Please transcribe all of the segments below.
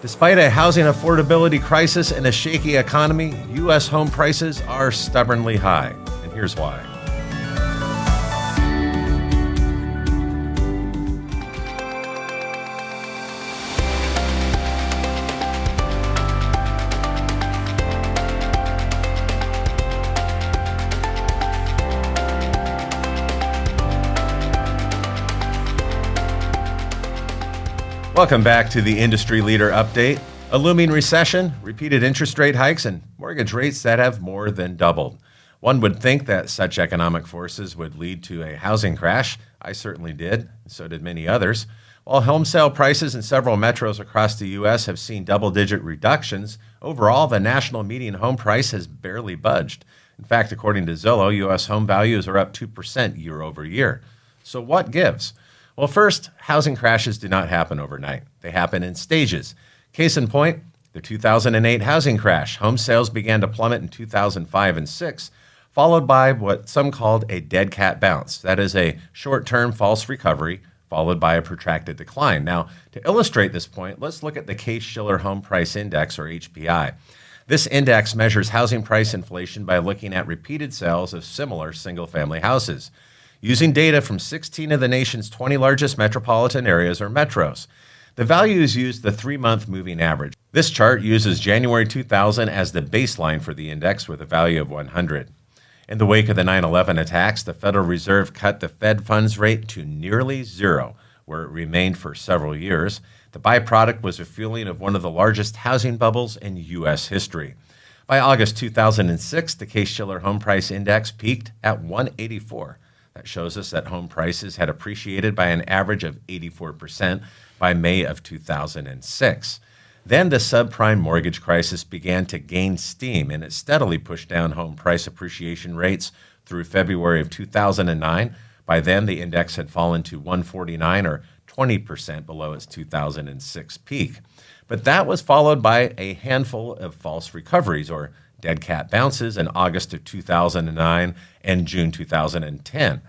Despite a housing affordability crisis and a shaky economy, U.S. home prices are stubbornly high. And here's why. Welcome back to the Industry Leader Update. A looming recession, repeated interest rate hikes, and mortgage rates that have more than doubled. One would think that such economic forces would lead to a housing crash. I certainly did, and so did many others. While home sale prices in several metros across the U.S. have seen double-digit reductions, overall, the national median home price has barely budged. In fact, according to Zillow, U.S. home values are up 2% year over year. So what gives? Well, first, housing crashes do not happen overnight. They happen in stages. Case in point, the 2008 housing crash. Home sales began to plummet in 2005 and 6, followed by what some called a dead cat bounce. That is a short-term false recovery, followed by a protracted decline. Now, to illustrate this point, let's look at the Case-Shiller Home Price Index, or HPI. This index measures housing price inflation by looking at repeated sales of similar single-family houses. Using data from 16 of the nation's 20 largest metropolitan areas, or metros. The values use the 3-month moving average. This chart uses January 2000 as the baseline for the index with a value of 100. In the wake of the 9/11 attacks, the Federal Reserve cut the Fed funds rate to nearly zero, where it remained for several years. The byproduct was a fueling of one of the largest housing bubbles in U.S. history. By August 2006, the Case-Shiller Home Price Index peaked at 184. That shows us that home prices had appreciated by an average of 84% by May of 2006. Then the subprime mortgage crisis began to gain steam, and it steadily pushed down home price appreciation rates through February of 2009. By then, the index had fallen to 149, or 20% below its 2006 peak. But that was followed by a handful of false recoveries, or dead cat bounces, in August of 2009 and June 2010.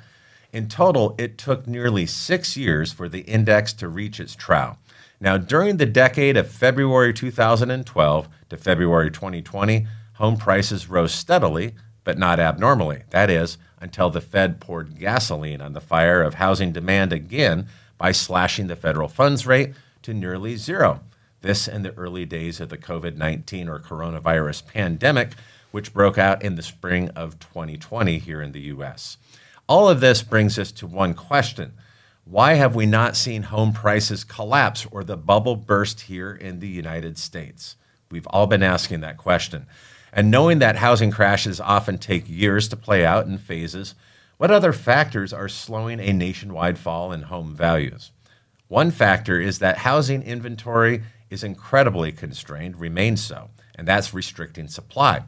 In total, it took nearly 6 years for the index to reach its trough. Now, during the decade of February 2012 to February 2020, home prices rose steadily, but not abnormally. That is, until the Fed poured gasoline on the fire of housing demand again by slashing the federal funds rate to nearly zero. This in the early days of the COVID-19 or coronavirus pandemic, which broke out in the spring of 2020 here in the U.S. All of this brings us to one question. Why have we not seen home prices collapse or the bubble burst here in the United States? We've all been asking that question. And knowing that housing crashes often take years to play out in phases, what other factors are slowing a nationwide fall in home values? One factor is that housing inventory is incredibly constrained, remains so, and that's restricting supply.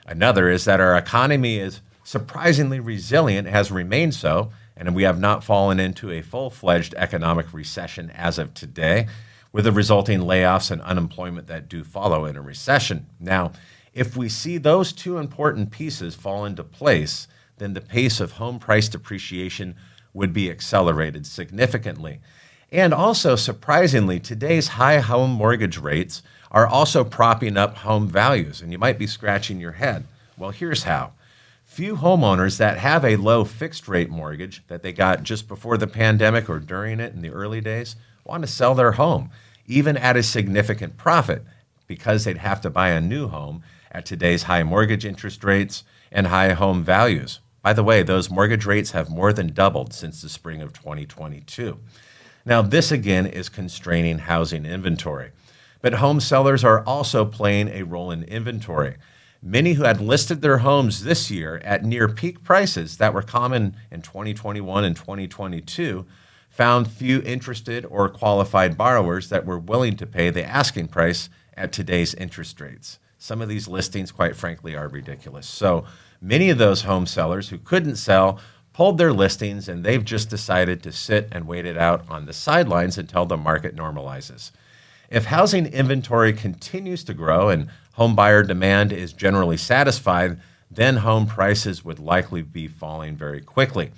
Another is that our economy is surprisingly resilient, has remained so, and we have not fallen into a full-fledged economic recession as of today, with the resulting layoffs and unemployment that do follow in a recession. Now, if we see those two important pieces fall into place, then the pace of home price depreciation would be accelerated significantly. And also, surprisingly, today's high home mortgage rates are also propping up home values. And you might be scratching your head. Well, here's how. Few homeowners that have a low fixed rate mortgage that they got just before the pandemic or during it in the early days want to sell their home, even at a significant profit, because they'd have to buy a new home at today's high mortgage interest rates and high home values. By the way, those mortgage rates have more than doubled since the spring of 2022. Now, this again is constraining housing inventory. But home sellers are also playing a role in inventory. Many who had listed their homes this year at near peak prices that were common in 2021 and 2022 found few interested or qualified borrowers that were willing to pay the asking price at today's interest rates. Some of these listings, quite frankly, are ridiculous. So many of those home sellers who couldn't sell pulled their listings, and they've just decided to sit and wait it out on the sidelines until the market normalizes. If housing inventory continues to grow and home buyer demand is generally satisfied, then home prices would likely be falling very quickly.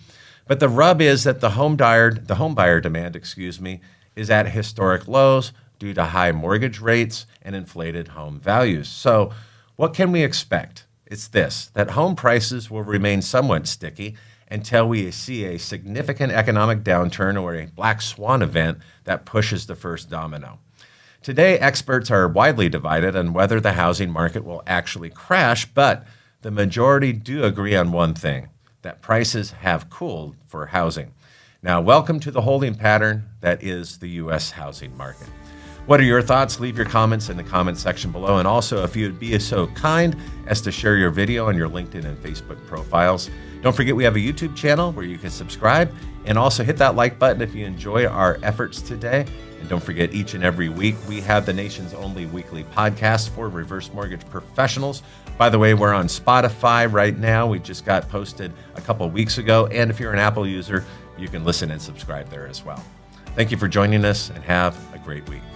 But the rub is that the home buyer demand, is at historic lows due to high mortgage rates and inflated home values. So, what can we expect? It's this, that home prices will remain somewhat sticky until we see a significant economic downturn or a black swan event that pushes the first domino. Today, experts are widely divided on whether the housing market will actually crash, but the majority do agree on one thing, that prices have cooled for housing. Now, welcome to the holding pattern that is the U.S. housing market. What are your thoughts? Leave your comments in the comment section below. And also, if you'd be so kind as to share your video on your LinkedIn and Facebook profiles. Don't forget we have a YouTube channel where you can subscribe, and also hit that like button if you enjoy our efforts today. And don't forget, each and every week we have the nation's only weekly podcast for reverse mortgage professionals. By the way, we're on Spotify right now. We just got posted a couple weeks ago. And if you're an Apple user, you can listen and subscribe there as well. Thank you for joining us, and have a great week.